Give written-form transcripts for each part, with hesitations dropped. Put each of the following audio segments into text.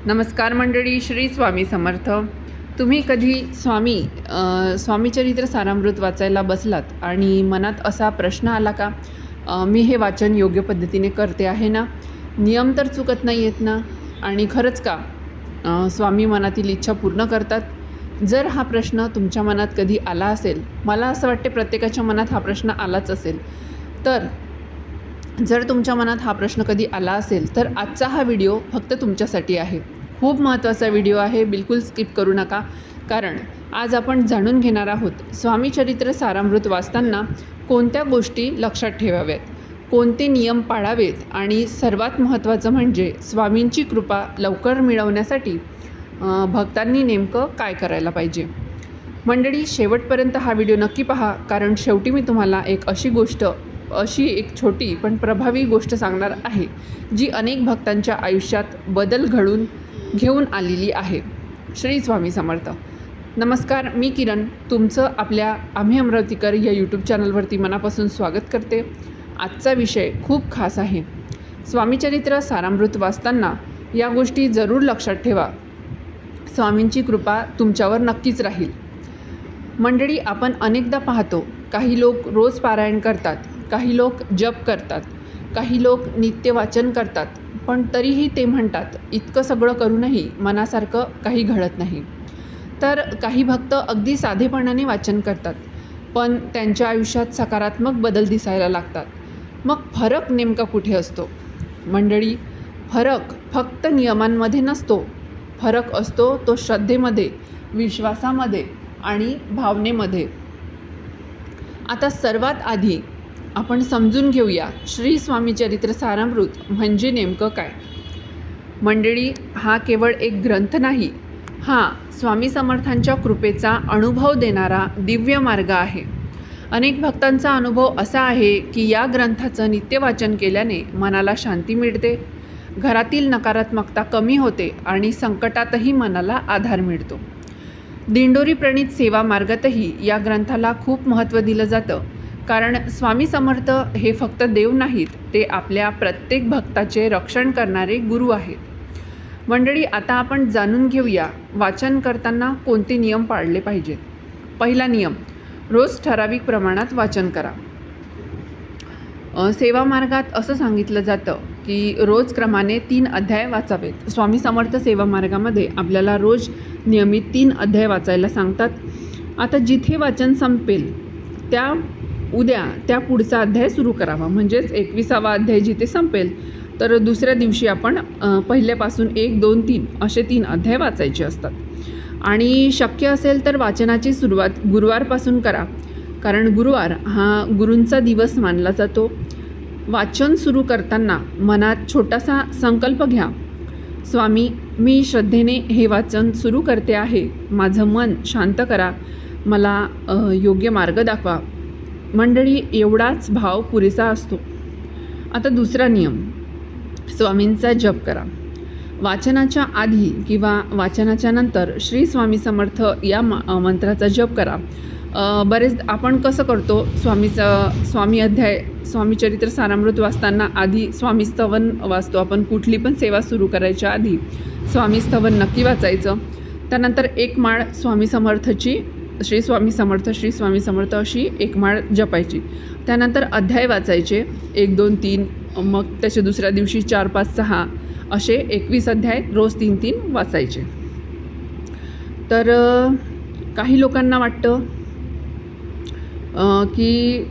नमस्कार मंडळी, श्री स्वामी समर्थ. तुम्ही कधी स्वामीचरित्र सारामृत वाचायला बसलात आणि मनात असा प्रश्न आला का, मी हे वाचन योग्य पद्धतीने करते आहे ना, नियम तर चुकत नाही आहेत ना, आणि खरंच का स्वामी मनातील इच्छा पूर्ण करतात? जर हा प्रश्न तुमच्या मनात कधी आला असेल, मला असं वाटते प्रत्येकाच्या मनात हा प्रश्न आलाच असेल, तर जर तुमच्या मनात हा प्रश्न कधी आला असेल तर आजचा हा व्हिडिओ फक्त तुमच्यासाठी आहे. खूप महत्त्वाचा व्हिडिओ आहे, बिलकुल स्किप करू नका. कारण आज आपण जाणून घेणार आहोत स्वामीचरित्र सारामृत वाचताना कोणत्या गोष्टी लक्षात ठेवाव्यात, कोणते नियम पाळावेत, आणि सर्वात महत्त्वाचं म्हणजे स्वामींची कृपा लवकर मिळवण्यासाठी भक्तांनी नेमकं काय करायला पाहिजे. मंडळी, शेवटपर्यंत हा व्हिडिओ नक्की पहा, कारण शेवटी मी तुम्हाला अशी एक छोटी पण प्रभावी गोष्ट सांगणार आहे, जी अनेक भक्तांच्या आयुष्यात बदल घडून घेऊन आलेली आहे. श्री स्वामी समर्थ. नमस्कार, मी किरण तुमचं आपल्या आम्ही अमरावतीकर या यूट्यूब चॅनलवरती मनापासून स्वागत करते. आजचा विषय खूप खास आहे. स्वामीचरित्र सारामृत वाचताना या गोष्टी जरूर लक्षात ठेवा. स्वामींची कृपा तुमच्यावर नक्कीच राहील. मंडळी, आपण अनेकदा पाहतो, काही लोक रोज पारायण करतात, काही लोक जप करतात, काही लोक नित्य वाचन करतात, पण तरीही ते म्हणतात इतकं सगळं करूनही मनासारखं काही घडत नाही. तर काही भक्त अगदी साधेपणाने वाचन करतात, पण त्यांच्या आयुष्यात सकारात्मक बदल दिसायला लागतात. मग फरक नेमका कुठे असतो? मंडळी, फरक फक्त नियमांमध्ये नसतो. फरक असतो तो श्रद्धेमध्ये, विश्वासामध्ये आणि भावनेमध्ये. आता सर्वात आधी आपण समजून घेऊया श्री स्वामीचरित्र सारामृत म्हणजे नेमकं काय. मंडळी, हा केवळ एक ग्रंथ नाही, हा स्वामी समर्थांच्या कृपेचा अनुभव देणारा दिव्य मार्ग आहे. अनेक भक्तांचा अनुभव असा आहे की या ग्रंथाचं नित्य वाचन केल्याने मनाला शांती मिळते, घरातील नकारात्मकता कमी होते आणि संकटातही मनाला आधार मिळतो. दिंडोरी प्रणीत सेवा मार्गातही या ग्रंथाला खूप महत्त्व दिलं जातं, कारण स्वामी समर्थ हे फक्त देव नाहीत, ते आपल्या प्रत्येक भक्ताचे रक्षण करणारे गुरु आहेत. मंडळी, आता आपण जाणून घेऊया वाचन करताना कोणते नियम पाळले पाहिजेत. पहिला नियम, रोज ठराविक प्रमाणात वाचन करा. सेवा मार्गात असं सांगितलं जातं की रोज क्रमाने 3 अध्याय वाचावेत. स्वामी समर्थ सेवा मार्गामध्ये आपल्याला रोज नियमित 3 अध्याय वाचायला सांगतात. आता जिथे वाचन संपेल त्या पुढचा अध्याय सुरू करावा. म्हणजेच 21वा अध्याय जिथे संपेल तर दुसऱ्या दिवशी आपण पहिल्यापासून 1, 2, 3 असे 3 अध्याय वाचायचे असतात. आणि शक्य असेल तर वाचनाची सुरुवात गुरुवारपासून करा, कारण गुरुवार हा गुरूंचा दिवस मानला जातो. वाचन सुरू करताना मनात छोटासा संकल्प घ्या. स्वामी, मी श्रद्धेने हे वाचन सुरू करते आहे, माझं मन शांत करा, मला योग्य मार्ग दाखवा. मंडळी, एवढाच भाव पुरेसा असतो. आता दुसरा नियम, स्वामींचा जप करा. वाचनाच्या आधी किंवा वाचनाच्या नंतर श्री स्वामी समर्थ या मंत्राचा जप करा. बरेच आपण कसं करतो, स्वामीचरित्र सारामृत वाचताना आधी स्वामीस्तवन वाचतो. आपण कुठली पण सेवा सुरू करायच्या आधी स्वामीस्तवन नक्की वाचायचं. त्यानंतर एक माळ स्वामी समर्थची, श्री स्वामी समर्थ अशी एक माळ जपायची. त्यानंतर अध्याय वाचायचे 1, 2, 3, मग त्याच्या दुसऱ्या दिवशी 4, 5, 6 असे 21 अध्याय रोज 3-3 वाचायचे. तर काही लोकांना वाटतं की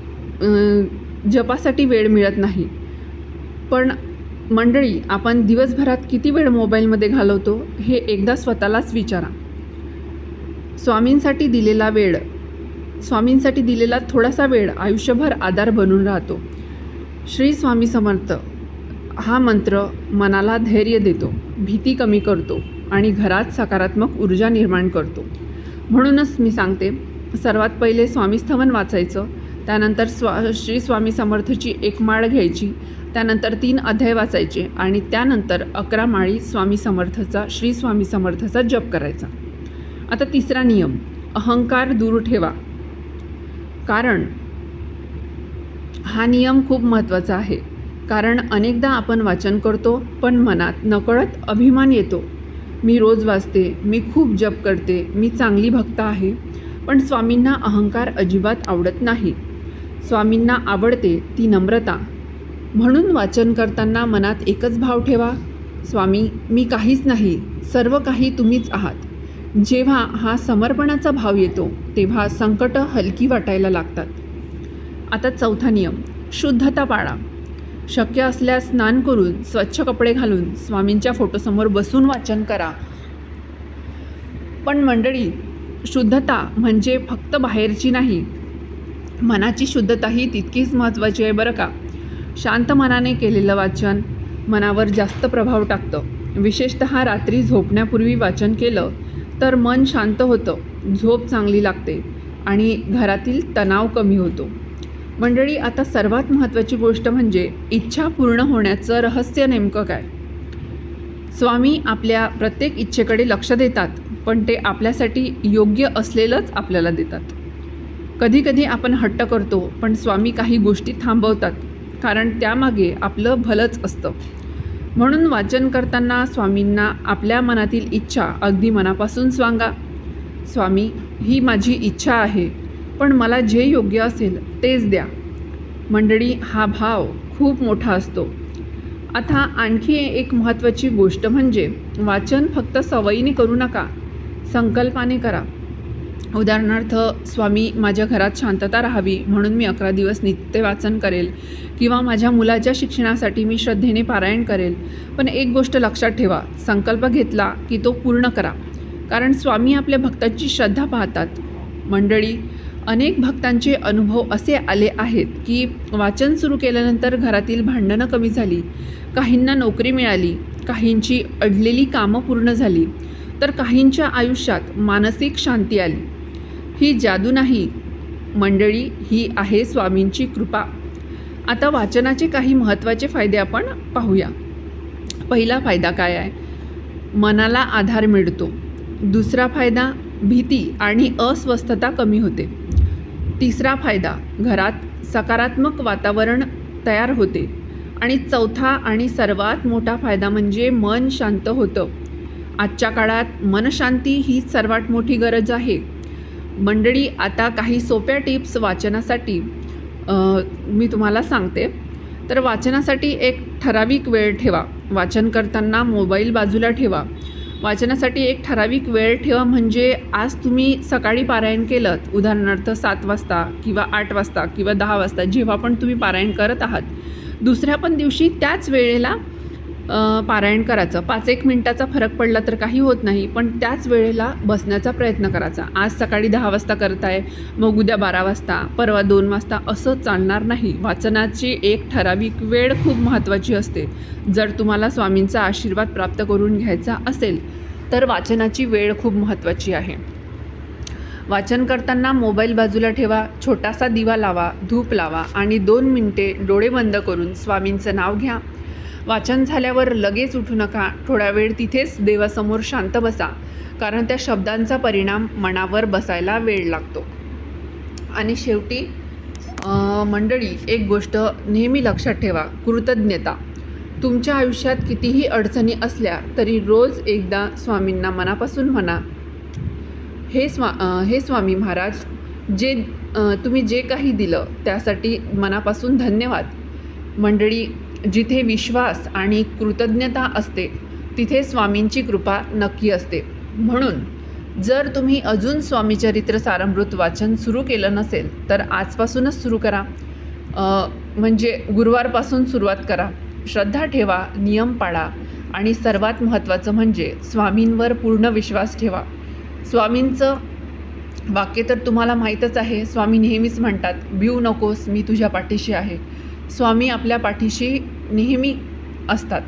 जपासाठी वेळ मिळत नाही, पण मंडळी, आपण दिवसभरात किती वेळ मोबाईलमध्ये घालवतो हे एकदा स्वतःलाच विचारा. स्वामींसाठी दिलेला थोडासा वेळ आयुष्यभर आधार बनून राहतो. श्री स्वामी समर्थ हा मंत्र मनाला धैर्य देतो, भीती कमी करतो आणि घरात सकारात्मक ऊर्जा निर्माण करतो. म्हणूनच मी सांगते, सर्वात पहिले स्वामीस्तवन वाचायचं, त्यानंतर श्री स्वामी समर्थची एक माळ घ्यायची, त्यानंतर 3 अध्याय वाचायचे आणि त्यानंतर 11 माळी श्री स्वामी समर्थचा जप करायचा. आता तिसरा नियम, अहंकार दूर ठेवा. कारण हा नियम खूप महत्त्वाचा आहे. कारण अनेकदा आपण वाचन करतो पण मनात नकळत अभिमान येतो मी रोज वाचते, मी खूप जप करते, मी चांगली भक्त आहे. पण स्वामींना अहंकार अजिबात आवडत नाही. स्वामींना आवडते ती नम्रता. म्हणून वाचन करताना मनात एकच भाव ठेवा, स्वामी मी काहीच नाही, सर्व काही तुम्हीच आहात. जेव्हा हा समर्पणाचा भाव येतो तेव्हा संकटं हलकी वाटायला लागतात. आता चौथा नियम, शुद्धता पाळा. शक्य असल्यास स्नान करून स्वच्छ कपडे घालून स्वामींच्या फोटोसमोर बसून वाचन करा. पण मंडळी, शुद्धता म्हणजे फक्त बाहेरची नाही, मनाची शुद्धताही तितकीच महत्त्वाची आहे बरं का. शांत मनाने केलेलं वाचन मनावर जास्त प्रभाव टाकतं. विशेषतः रात्री झोपण्यापूर्वी वाचन केलं तर मन शांत होतं, झोप चांगली लागते आणि घरातील तणाव कमी होतो. मंडळी, आता सर्वात महत्त्वाची गोष्ट म्हणजे इच्छा पूर्ण होण्याचं रहस्य नेमकं काय. स्वामी आपल्या प्रत्येक इच्छेकडे लक्ष देतात, पण ते आपल्यासाठी योग्य असलेलंच आपल्याला देतात. कधीकधी आपण हट्ट करतो, पण स्वामी काही गोष्टी थांबवतात, कारण त्यामागे आपलं भलंच असतं. म्हणून वाचन करताना स्वामींना आपल्या मनातील इच्छा अगदी मनापासून सांगा, स्वामी ही माझी इच्छा आहे, पण मला जे योग्य असेल तेच द्या. मंडळी, हा भाव खूप मोठा असतो. आता आणखी एक महत्त्वाची गोष्ट म्हणजे वाचन फक्त सवयीने करू नका, संकल्पाने करा. उदाहरणार्थ, स्वामी माझ्या घरात शांतता राहावी म्हणून मी 11 दिवस नित्य वाचन करेल, किंवा माझ्या मुलाच्या शिक्षणासाठी मी श्रद्धेने पारायण करेल. पण एक गोष्ट लक्षात ठेवा, संकल्प घेतला की तो पूर्ण करा, कारण स्वामी आपल्या भक्तांची श्रद्धा पाहतात. मंडळी, अनेक भक्तांचे अनुभव असे आले आहेत की वाचन सुरू केल्यानंतर घरातील भांडणं कमी झाली, काहींना नोकरी मिळाली, काहींची अडलेली कामं पूर्ण झाली, तर काहींच्या आयुष्यात मानसिक शांती आली. ही जादू नाही मंडळी, ही आहे स्वामींची कृपा. आता वाचनाचे काही महत्त्वाचे फायदे आपण पाहूया. पहिला फायदा काय आहे? मनाला आधार मिळतो. दुसरा फायदा, भीती आणि अस्वस्थता कमी होते. तिसरा फायदा, घरात सकारात्मक वातावरण तयार होते. आणि चौथा आणि सर्वात मोठा फायदा म्हणजे मन शांत होतं. आजच्या काळात मनशांती ही सर्वात मोठी गरज आहे. मंडळी, आता काही सोप्या टिप्स वाचनासाठी मी तुम्हाला सांगते. तर वाचनासाठी एक ठराविक वेळ ठेवा. वाचन करताना मोबाईल बाजूला ठेवा. वाचनासाठी एक ठराविक वेळ ठेवा, म्हणजे आज तुम्ही सकाळी पारायण केलं, उदाहरणार्थ 7 वाजता किंवा 8 वाजता किंवा 10 वाजता, जेव्हा पण तुम्ही पारायण करत आहात, दुसऱ्या पण दिवशी त्याच वेळेला पारायण करायचं. 5-1 मिनटाचा फरक पडला तर काही होत नाही, पण त्याच वेळेला बसण्याचा प्रयत्न करायचा. आज सकाळी 10 वाजता करताय, मग उद्या 12 वाजता, परवा 2 वाजता, असं चालणार नाही. वाचनाची एक ठराविक वेळ खूप महत्त्वाची असते. जर तुम्हाला स्वामींचा आशीर्वाद प्राप्त करून घ्यायचा असेल तर वाचनाची वेळ खूप महत्त्वाची आहे. वाचन करताना मोबाईल बाजूला ठेवा, छोटासा दिवा लावा, धूप लावा आणि 2 मिनिटे डोळे बंद करून स्वामींचं नाव घ्या. वाचन झाल्यावर लगेच उठू नका. थोडा वेळ तिथेच देवासमोर शांत बसा, कारण त्या शब्दांचा परिणाम मनावर बसायला वेळ लागतो. आणि शेवटी मंडळी, एक गोष्ट नेहमी लक्षात ठेवा, कृतज्ञता. तुमच्या आयुष्यात कितीही अडचणी असल्या तरी रोज एकदा स्वामींना मनापासून म्हणा, हे स्वामी महाराज, तुम्ही जे काही दिलं त्यासाठी मनापासून धन्यवाद. मंडळी, जिथे विश्वास आणि कृतज्ञता असते तिथे स्वामींची कृपा नक्की असते. म्हणून जर तुम्ही अजून स्वामी चरित्र सारामृत वाचन सुरू केलं नसेल तर आजपासूनच सुरू करा. म्हणजे गुरुवारपासून सुरुवात करा. श्रद्धा ठेवा, नियम पाळा आणि सर्वात महत्त्वाचं म्हणजे स्वामींवर पूर्ण विश्वास ठेवा. स्वामींचं वाक्य तर तुम्हाला माहीतच आहे. स्वामी नेहमीच म्हणतात, भिऊ नकोस, मी तुझ्या पाठीशी आहे. स्वामी आपल्या पाठीशी नेहमी असतात.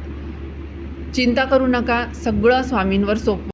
चिंता करू नका, सगळं स्वामींवर सोपवा.